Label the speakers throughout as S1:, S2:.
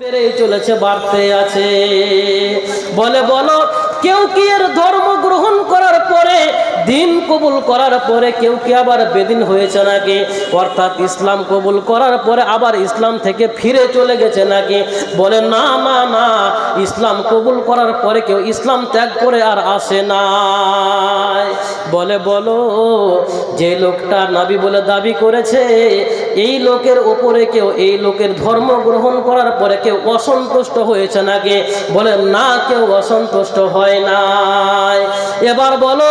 S1: বেড়েই চলেছে, বাড়তে আছে। বলে বলো, কেউ কি এর ধর্ম গ্রহণ করার পরে, দিন কবুল করার পরে কেউ কি আবার বেদিন হয়েছে নাকি? অর্থাৎ ইসলাম কবুল করার পরে আবার ইসলাম থেকে ফিরে চলে গেছে নাকি? বলে না না না, ইসলাম কবুল করার পরে কেউ ইসলাম ত্যাগ করে আর আসে না। বলে বলো, যে লোকটা নবী বলে দাবি করেছে, এই লোকের ওপরে কেউ, এই লোকের ধর্ম গ্রহণ করার পরে কেউ অসন্তুষ্ট হয়েছে নাকি? বলে না, কেউ অসন্তুষ্ট হয় নাই। এবার বলো,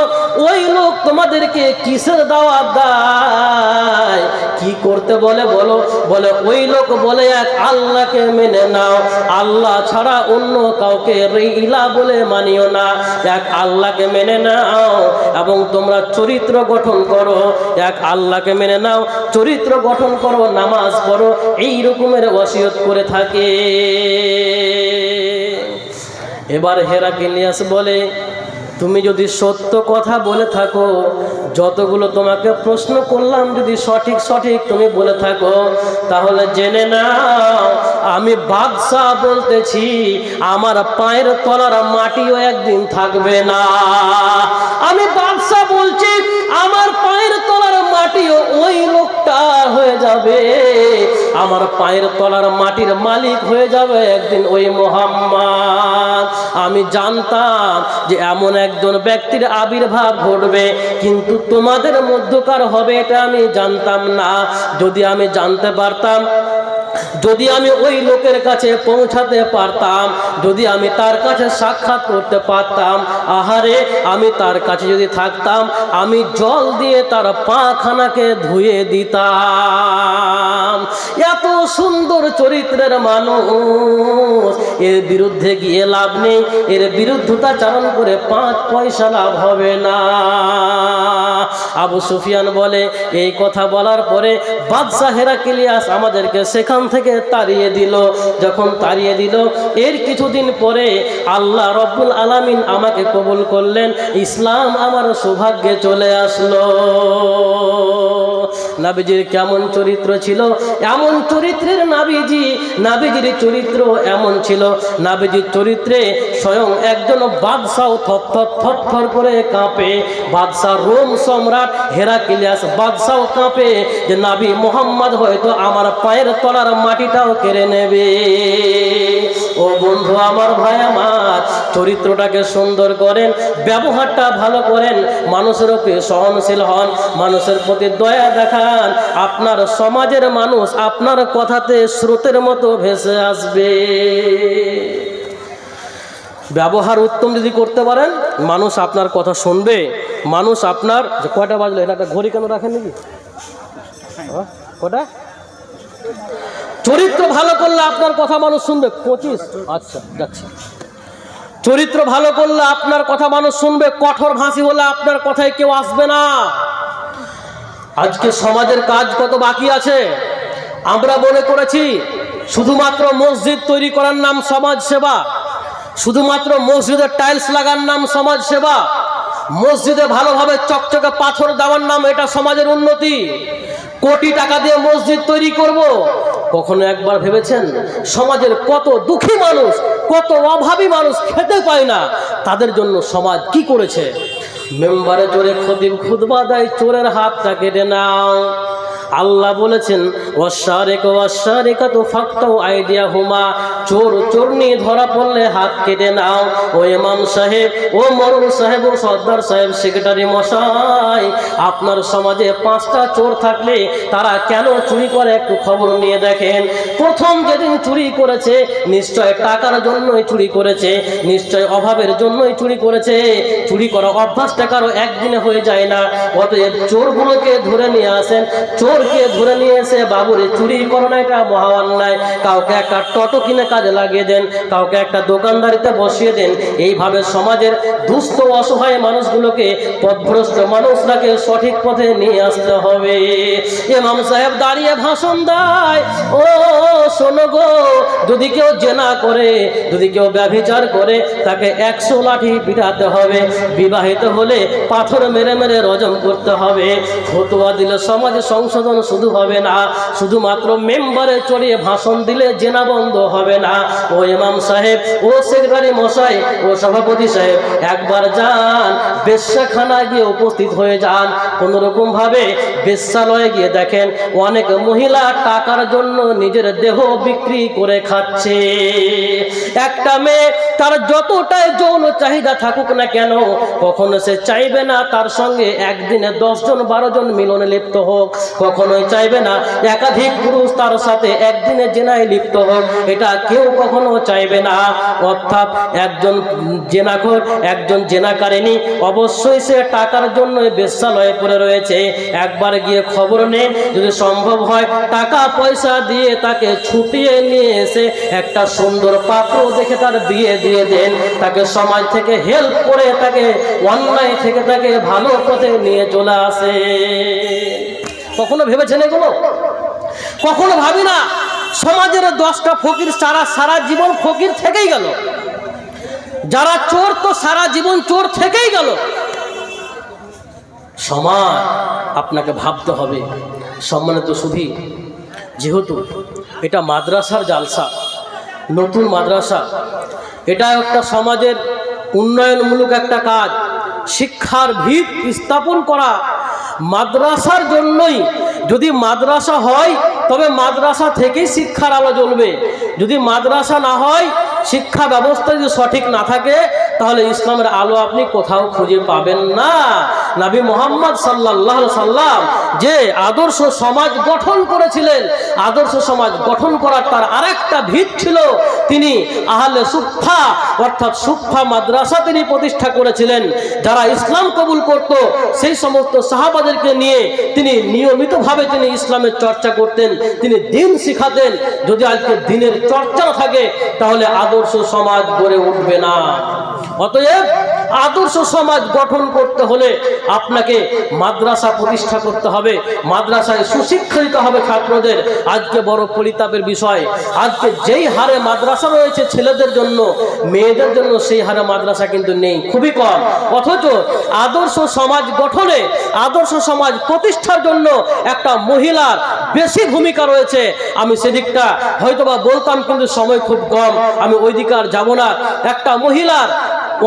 S1: ওই লোক তোমাদেরকে কিসের দাওয়াত দেয়, কি করতে বলে? বলো, বলে ওই লোক বলে এক আল্লাহকে মেনে নাও, আল্লাহ ছাড়া অন্য কাউকে ইলা বলে মানিও না, এক আল্লাহকে মেনে নাও এবং তোমরা চরিত্র গঠন করো, এক আল্লাহকে মেনে নাও, চরিত্র গঠন করো, নামাজ পড়ো, এই রকমের ওসিয়ত করে থাকে। এবার হেরাক্লিয়াস বলে, তুমি যদি সত্য কথা বলে থাকো, যতগুলো তোমাকে প্রশ্ন করলাম যদি সঠিক সঠিক তুমি বলে থাকো, তাহলে জেনে নাও আমি বাদশাহ বলতেছি, আমার পায়ের তলার মাটিও একদিন থাকবে না। আমি বাদশাহ বলছি, আমার পায়ের তলার মাটিও ওই লোকটা হয়ে যাবে, আমার পায়ের তলার মাটির মালিক হয়ে যাবে একদিন ওই মুহাম্মদ। আমি জানতাম যে এমন একজন ব্যক্তির আবির্ভাব ঘটবে, কিন্তু তোমাদের মধ্যকার হবে এটা আমি জানতাম না। যদি আমি জানতে পারতাম, যদি আমি ওই লোকের কাছে পৌঁছাতে পারতাম, যদি আমি তার কাছে সাক্ষাৎ করতে পারতাম, আহারে আমি তার কাছে যদি থাকতাম, আমি জল দিয়ে তার পাখানাকে ধুয়ে দিতাম। এত সুন্দর চরিত্রের মানুষ, এর বিরুদ্ধে গিয়ে লাভ নেই, এর বিরুদ্ধতাচরণ করে 5 পয়সা লাভ হবে না। আবু সুফিয়ান বলে, এই কথা বলার পরে বাদশাহ হেরাক্লিয়াস আমাদেরকে সেখান থেকে তাড়িয়ে দিল। যখন তাড়িয়ে দিল, এর কিছুদিন পরে আল্লাহ রব্বুল আলামিন আমাকে কবুল করলেন, ইসলাম আমার সৌভাগ্যে চলে আসলো। নবীজির কেমন চরিত্র ছিল, এমন চরিত্রের নবীজি, নবীজির চরিত্র এমন ছিল, নবীজির চরিত্রে স্বয়ং একজন বাদশাহ থরথর করে কাঁপে। বাদশাহ রোম সম্রাট হেরাক্লিয়াস বাদশাহ কাঁপে যে নবী মুহাম্মদ হয়তো আমার পায়ের তলার মাটিটাও কেড়ে নেবে। ও বন্ধু আমার, ভাই আমার, চরিত্রটাকে সুন্দর করেন, ব্যবহারটা ভালো করেন, মানুষের উপরে সহনশীল হন, মানুষের প্রতি দয়া দেখান, আপনার সমাজের মানুষ আপনার কথাতে স্রোতের মতো ভেসে আসবে। ব্যবহার উত্তম যদি করতে পারেন, মানুষ আপনার কথা শুনবে, মানুষ আপনার, যে কয়টা বাজলো, এটা একটা ঘড়ি কেন রাখেন নাকি, কটা? চরিত্র ভালো করলে আপনার কথা মানুষ শুনবে। 25, আচ্ছা যাচ্ছি। চরিত্র ভালো করলে আপনার কথা মানুষ শুনবে, কঠোর ভাষী হলে আপনার কথায় কেউ আসবে না। আজকে সমাজের কাজ কত বাকি আছে। আমরা মনে করেছি শুধুমাত্র মসজিদ তৈরি করার নাম সমাজ সেবা, শুধুমাত্র মসজিদের টাইলস লাগার নাম সমাজ সেবা, মসজিদে ভালোভাবে চকচকে পাথর দেওয়ার নাম এটা সমাজের উন্নতি, কোটি টাকা দিয়ে মসজিদ তৈরি করব। কখনো একবার ভেবেছেন সমাজের কত দুঃখী মানুষ, কত অভাবী মানুষ খেতে পায় না, তাদের জন্য সমাজ কি করেছে? মেম্বারে চোরে খতিব খুতবা দেয়, চোরের হাতটা কেটে নাও। আল্লাহ বলেছেন, ওয়াশারিকু ওয়াশারিকাতু ফাকতাউ আইদিয়াহুমা, চোর চোরনি ধরা পড়লে হাত কেটে নাও। ও ইমাম সাহেব, ও মরুল সাহেব, ও সর্দার সাহেব, সেক্রেটারি মশাই, আপনার সমাজে 5টা চোর থাকলে তারা কেন চুরি করে একটু খবর নিয়ে দেখেন। প্রথম যেদিন চুরি করেছে নিশ্চয় টাকার জন্যই চুরি করেছে, নিশ্চয় অভাবের জন্যই চুরি করেছে। চুরি করা অভ্যাসটা কারো একদিনে হয়ে যায় না। অতএব চোরগুলোকে ধরে নিয়ে আসেন, চোরকে ধরে নিয়ে এসে বাবুরে চুরি করো না, এটা মহা অন্যায়। কাউকে একটা টোটো কিনে কাজে লাগিয়ে দেন, কাউকে একটা দোকানদারিতে বসিয়ে দেন। এইভাবে সমাজের দুস্থ অসহায় মানুষগুলোকে, পথভ্রষ্ট মানুষরাকে সঠিক পথে নিয়ে আসতে হবে। ইমাম সাহেব দাঁড়িয়ে ভাষণ দেয়, ও শোনো গো, যদি কেউ জেনা করে, যদি কেউ ব্যভিচার করে, তাকে 100 লাঠি পিটাতে হবে, বিবাহিত হলে পাথর মেরে মেরে রজম করতে হবে। ফতোয়া দিলে সমাজে সংসদ স্বজন শুধু হবে না, শুধুমাত্র মেম্বারে চড়িয়ে ভাষণ দিলে জেনা বন্ধ হবে না। ও ইমাম সাহেব, ও সেক্রেটারি মশাই, ও সভাপতি সাহেব, একবার যান বেশ্যাখানা গিয়ে উপস্থিত হয়ে যান। কোনোরকম ভাবে বেশ্যালয়ে গিয়ে দেখেন অনেক মহিলা টাকার জন্য নিজের দেহ বিক্রি করে খাচ্ছে। একটা মেয়ে তার যতটাই যৌন চাহিদা থাকুক না কেন, কখনো সে চাইবে না তার সঙ্গে একদিনে 10 জন 12 জন মিলনে লিপ্ত হোক, কখনোই চাইবে না একাধিক পুরুষ তার সাথে একদিনে জেনায় লিপ্ত হোক, এটা কেউ কখনো চাইবে না। অর্থাৎ একজন জেনাখোর, একজন জেনাকারিনী অবশ্যই সে টাকার জন্য বেশ্যালয়ে পড়ে রয়েছে। একবার গিয়ে খবর নেন, যদি সম্ভব হয় টাকা পয়সা দিয়ে তাকে ছুটিয়ে নিয়ে এসে একটা সুন্দর পাত্র দেখে তার বিয়ে দিয়ে দেন। তাকে সমাজ থেকে হেল্প করে তাকে অন্যায় থেকে তাকে ভালো পথে নিয়ে চলে আসে। কখনো ভেবেছেন এগুলো? কখনো ভাবি না সমাজের 10টা ফকির সারা জীবন ফকির থেকেই গেল, যারা চোর তো সারা জীবন চোর থেকেই গেল। সমাজ আপনাকে ভাবতে হবে। সম্মানিত সুধী, যেহেতু এটা মাদ্রাসার জালসা, নতুন মাদ্রাসা, এটা একটা সমাজের উন্নয়নমূলক একটা কাজ, শিক্ষার ভিত স্থাপন করা মাদ্রাসার জন্যই। যদি মাদ্রাসা হয় তবে মাদ্রাসা থেকেই শিক্ষার আলো জ্বলবে। যদি মাদ্রাসা না হয়, শিক্ষা ব্যবস্থা যদি সঠিক না থাকে, তাহলে ইসলামের আলো আপনি কোথাও খুঁজে পাবেন না। নবী মুহাম্মদ সাল্লাল্লাহু আলাইহি সাল্লাম যে আদর্শ সমাজ গঠন করেছিলেন, আদর্শ সমাজ গঠন করার তার আরেকটা ভিত ছিল, তিনি আহলে সুফফা অর্থাৎ সুফফা মাদ্রাসা তিনি প্রতিষ্ঠা করেছিলেন। যারা ইসলাম কবুল করত সেই সমস্ত সাহাবাদেরকে নিয়ে তিনি নিয়মিতভাবে তিনি ইসলামের চর্চা করতেন, তিনি দ্বীন শিখাতেন। যদি আজকে দ্বীনের চর্চা না থাকে তাহলে আদর্শ সমাজ গড়ে উঠবে না। অতএব আদর্শ সমাজ গঠন করতে হলে আপনাকে মাদ্রাসা প্রতিষ্ঠা করতে হবে, মাদ্রাসায় সুশিক্ষা দিতে হবে ছাত্রদের। আজকে বড় পরিতাপের বিষয়, আজকে যেই হারে মাদ্রাসা রয়েছে ছেলেদের জন্য, মেয়েদের জন্য সেই হারে মাদ্রাসা কিন্তু নেই, খুবই কম। অথচ আদর্শ সমাজ গঠনে, আদর্শ সমাজ প্রতিষ্ঠার জন্য একটা মহিলার বেশি ভূমিকা রয়েছে। আমি সেদিকটা হয়তোবা বলতাম, কিন্তু সময় খুব কম, আমি ওই দিকে আর যাব না। একটা মহিলার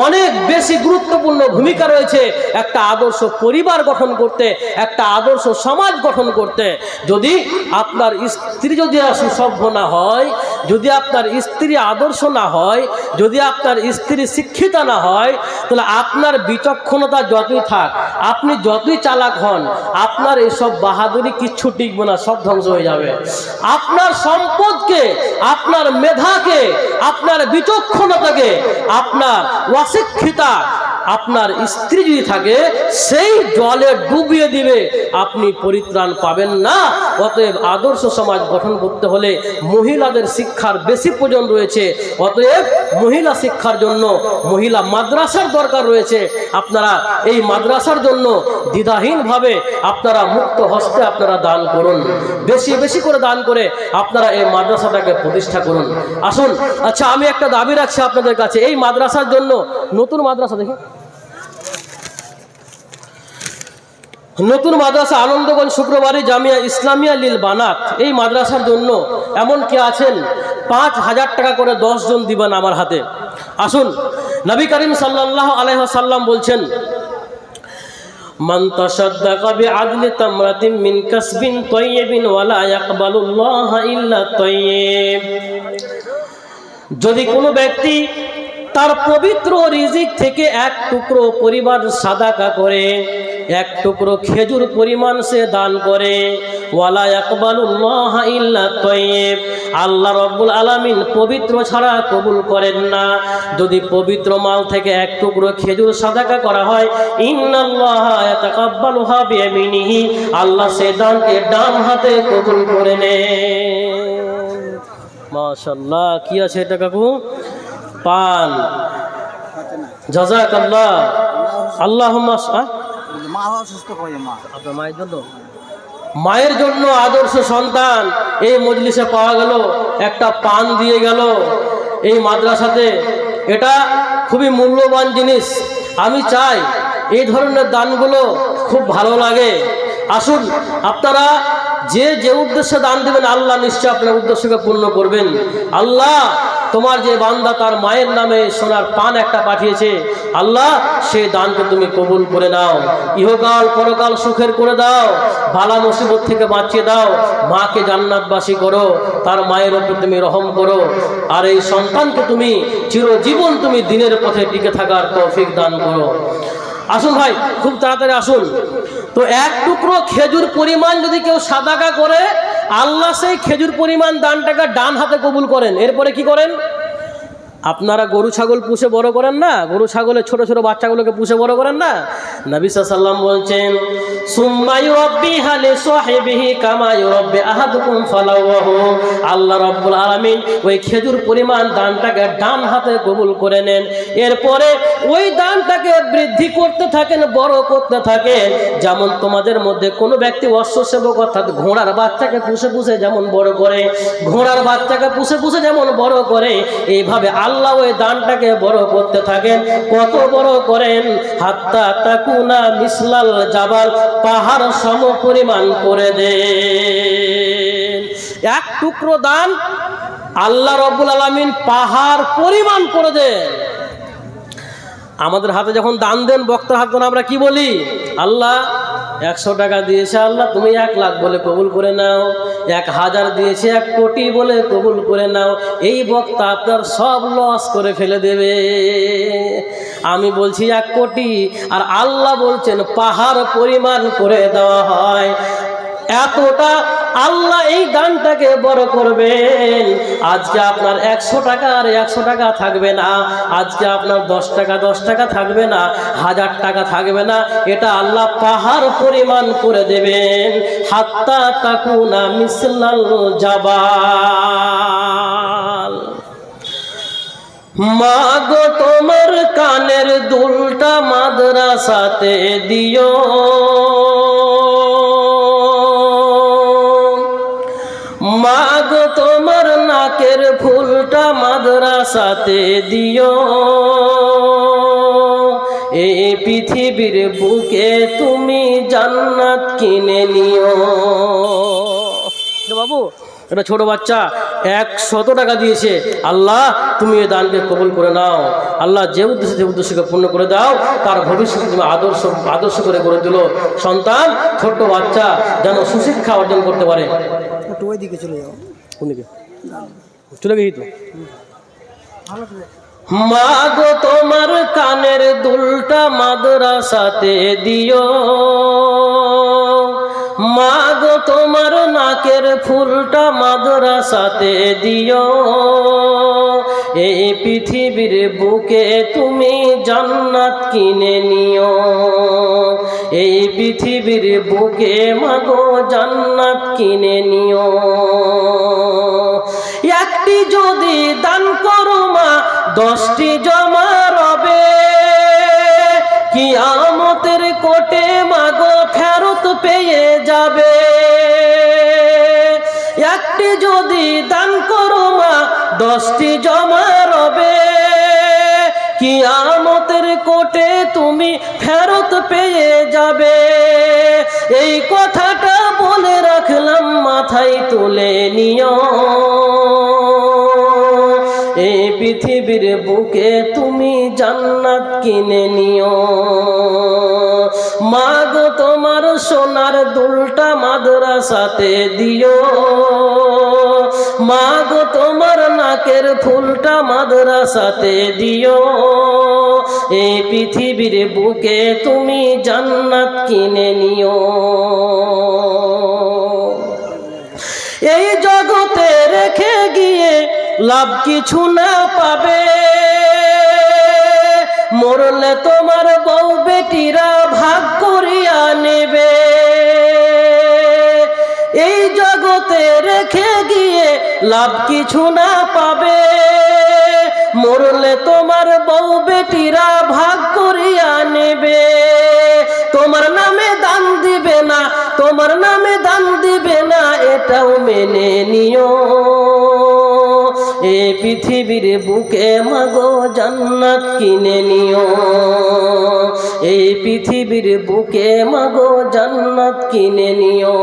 S1: অনেক বেশি গুরুত্বপূর্ণ ভূমিকা রয়েছে একটা আদর্শ পরিবার গঠন করতে, একটা আদর্শ সমাজ গঠন করতে। যদি আপনার স্ত্রী যদি সুসভ্য না হয়, যদি আপনার স্ত্রী আদর্শ না হয়, যদি আপনার স্ত্রী শিক্ষিতা না হয়, তাহলে আপনার বিচক্ষণতা যতই থাক, আপনি যতই চালাক হন, আপনার এসব বাহাদুরি কিচ্ছু টিকবে না, সব ধ্বংস হয়ে যাবে। আপনার সম্পদকে, আপনার মেধাকে, আপনার বিচক্ষণতাকে, আপনার অশিক্ষিতা আপনার স্ত্রী যদি থাকে, সেই জলে ডুবিয়ে দিবে, আপনি পরিত্রাণ পাবেন না। অতএব আদর্শ সমাজ গঠন করতে হলে মহিলাদের শিক্ষার বেশি প্রয়োজন রয়েছে। অতএব মহিলা শিক্ষার জন্য মহিলা মাদ্রাসার দরকার রয়েছে। আপনারা এই মাদ্রাসার জন্য দ্বিধাহীনভাবে আপনারা মুক্ত হস্তে আপনারা দান করুন, বেশি বেশি করে দান করে আপনারা এই মাদ্রাসাটাকে প্রতিষ্ঠা করুন। আসুন, আচ্ছা আমি একটা দাবি রাখছি আপনাদের কাছে, এই মাদ্রাসার জন্য, নতুন মাদ্রাসা দেখি, নতুন মাদ্রাসা আনন্দগঞ্জ শুক্রবারে জামিয়া ইসলামিয়া লিল বানাত, এই মাদ্রাসার জন্য এমন কে আছেন 5,000 টাকা করে 10 জন দিবেন আমার হাতে। আসুন, নবী করিম সাল্লাল্লাহু আলাইহি ওয়াসাল্লাম বলছেন, মান তাসাদ্দাকা বিআদলি তামরাতিন মিন কাসবিন তাইয়িবিন ওয়ালা ইয়াকবালুল্লাহু ইল্লা তাইয়িব। যদি কোনো ব্যক্তি তার পবিত্র রিজিক থেকে এক টুকরো পরিমাণ সাদাকা করে, এক টুকরো খেজুর পরিমাণ সে দান করে, ওয়ালা ইয়াকবালুল্লাহু ইল্লা তাইয়িব, আল্লাহ রাব্বুল আলামিন পবিত্র ছাড়া কবুল করেন না। যদি পবিত্র মাল থেকে এক টুকরো খেজুর সাদাকা করা হয়, ইন্নাল্লাহা ইয়াতাকাব্বালুহা বিয়ামিনিহি, আল্লাহ সে দানকে ডান হাতে কবুল করে নেন। মাশাআল্লাহ, কি আছে এটা কাকু? পান। জাযাকাল্লাহ। আল্লাহুম্মা আপনার মায়ের জন্য, মায়ের জন্য আদর্শ সন্তান এই মজলিসে পাওয়া গেল, একটা পান দিয়ে গেল এই মাদ্রাসাতে। এটা খুবই মূল্যবান জিনিস। আমি চাই এই ধরনের দানগুলো খুব ভালো লাগে। আসুন, আপনারা যে যে উদ্দেশ্যে দান দিবেন আল্লাহ নিশ্চয় আপনার উদ্দেশ্যকে পূর্ণ করবেন। আল্লাহ তোমার যে বান্দা তার মায়ের নামে সোনার পান একটা পাঠিয়েছে, আল্লাহ সেই দানকে তুমি কবুল করে নাও, ইহকাল পরকাল সুখের করে দাও, বালা মুসিবত থেকে বাঁচিয়ে দাও, মাকে জান্নাতবাসী করো, তার মায়ের ওপর তুমি রহম করো, আর এই সন্তানকে তুমি চিরজীবন তুমি দিনের পথে টিকে থাকার তৌফিক দান করো। আসুন ভাই, খুব তাড়াতাড়ি আসুন। তো এক টুকরো খেজুর পরিমাণ যদি কেউ সাদাকা করে, আল্লাহ সেই খেজুর পরিমাণ দানটাকে ডান হাতে কবুল করেন। এরপরে কি করেন? আপনারা গরু ছাগল পুষে বড় করেন না, গরু ছাগলের ছোট ছোট বাচ্চাগুলোকে পুষে বড় করেন না? নবী সাল্লাল্লাহু বলছেন, সুম্মা ইউরাব্বিহা লিসাহিবিহি কামা ইউরাব্বি আহাদুকুম ফালাওয়াহু। আল্লাহ রাব্বুল আলামিন ওই খেজুর পরিমাণ দানটাকে ডান হাতে কবুল করে নেন, এরপরে ওই দানটাকে বৃদ্ধি করতে থাকেন, বড় করতে থাকেন। যেমন তোমাদের মধ্যে কোনো ব্যক্তি অশ্বসেবক অর্থাৎ ঘোড়ার বাচ্চাকে পুষে পুষে যেমন বড় করে, ঘোড়ার বাচ্চাকে পুষে পুষে যেমন বড় করে, এইভাবে আল্লাহ ওই দানটাকে বড় করতে থাকেন। কত বড় করেন? হাত্তা তাকুনা মিসলাল জাবাল, পাহাড় সম পরিমাণ করে দেন। এক টুকরো দান আল্লাহ রাব্বুল আলামিন পাহাড় পরিমাণ করে দেন। আমাদের হাতে যখন দান দেন, বক্তার হাতে আমরা কি বলি? আল্লাহ 100 টাকা দিয়েছে, আল্লাহ তুমি 1 লাখ বলে কবুল করে নাও। 1000 দিয়েছে, 1 কোটি বলে কবুল করে নাও। এই বক্তা আপনার সব লস করে ফেলে দেবে। আমি বলছি 1 কোটি, আর আল্লাহ বলছেন পাহাড় পরিমাণ করে দেওয়া হয়। এতটা আল্লাহ এই দানটাকে বড় করবেন। আজকে আপনার 100 টাকা আর 100 টাকা থাকবে না, আজকে আপনার 10 টাকা 10 টাকা থাকবে না, 1000 টাকা থাকবে না, এটা আল্লাহ পাহাড় পরিমাণ করে দেবেন। হাত্তা তাকুনা মিসলাল জাবাল। মাগো তোমার কানের দুলটা মাদ্রাসাতে দিও, মাগো তোমার নাকের ফুলটা মাদ্রাসাতে দিও, এই পৃথিবীর বুকে তুমি জান্নাত কিনে নিও। বাবু, এটা ছোট বাচ্চা 100 টাকা দিয়েছে, আল্লাহ তুমি এই দানকে কবুল করে নাও। আল্লাহ যে উদ্দেশ্যকে পূর্ণ করে দাও, তার ভবিষ্যৎ তুমি আদর্শ করে গড়ে দিল। সন্তান, ছোট্ট বাচ্চা যেন সুশিক্ষা অর্জন করতে পারে। ওইদিকে চলে যাও, কোনদিকে চলে গেছি তো। মাগো তোমার কানের দুলটা মাদ্রাসাতে দিও, মাগো তোমার নাকের ফুলটা মাদ্রাসাতে দিও, এই পৃথিবীর বুকে তুমি জান্নাত কিনে নিও, এই পৃথিবীর বুকে মাগো জান্নাত কিনে নিও। একটি যদি দান করো মা, 10টি জমা রবে, কিয়ামতের কোটে মাগো ফেরত পেয়ে যাবে। একটি যদি দান করো মা, 10টি জমা রবে, কিয়ামতের কোটে তুমি ফেরত পেয়ে যাবে। এই কথাটা বলে রাখলাম, মাথায় তুলে নিও, এই পৃথিবীর বুকে তুমি জান্নাত কিনে নিও। মাগো তোমার সোনার দুলটা মাদ্রাসাতে দিও, মাগো তোমার নাকের ফুলটা মাদ্রাসাতে দিও, এই পৃথিবীর বুকে তুমি জান্নাত কিনে নিও। এই জগতে রেখে গিয়ে লাভ কিছু না পাবে, মরলে তোমার বউ বেটিরা ভাগ করিয়া নেবে। এই জগতে রেখে গিয়ে লাভ কিছু না পাবে, মরলে তোমার বউ বেটিরা ভাগ করিয়া নেবে। তোমার নামে দান দিবে না, তোমার নামে দান দিবে না, এটাও মেনে নিও। এই পৃথিবীর বুকে মাগো জান্নাত কিনে নিও, এই পৃথিবীর বুকে মাগো জান্নাত কিনে নিও।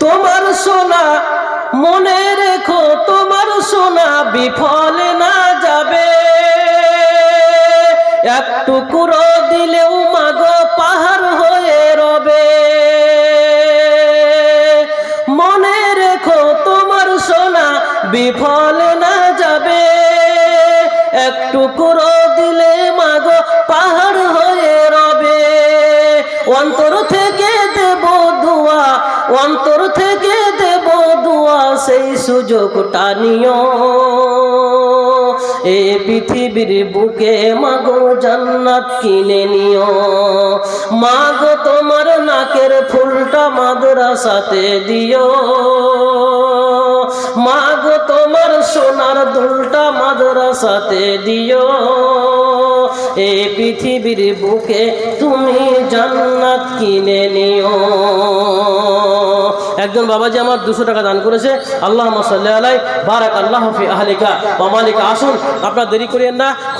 S1: তোমার সোনা মনে রেখো, তোমার সোনা বিফল না যাবে, এক টুকরো দিলেও মাগো পাহাড় হয়ে রবে। মনে রেখো তোমার সোনা বিফল না যাবে, এক টুকরো দিলে মাগো পাহাড় হয়ে রবে। অন্তর থেকে দেব দোয়া, অন্তর থেকে দেব দোয়া, সেই সুযোগটা নিও। এই পৃথিবীর বুকে মাগো জান্নাত কিনে নিও। মাগো তোমার নাকের ফুলটা মাদ্রাসাতে দিও, মাগো তোমার সোনার দুলটা মাদ্রাসাতে দিও। এই পৃথিবীর বুকে তুমি জান্নাত কিনে নিও। একজন বাবাজি আমার 200 টাকা দান করেছে। আল্লাহুম্মা সাল্লি আলাইহি বারাকাল্লাহু ফি আহলিকা ওয়া মালিকা। আসুন আপনারা দেরি করিয়েন না।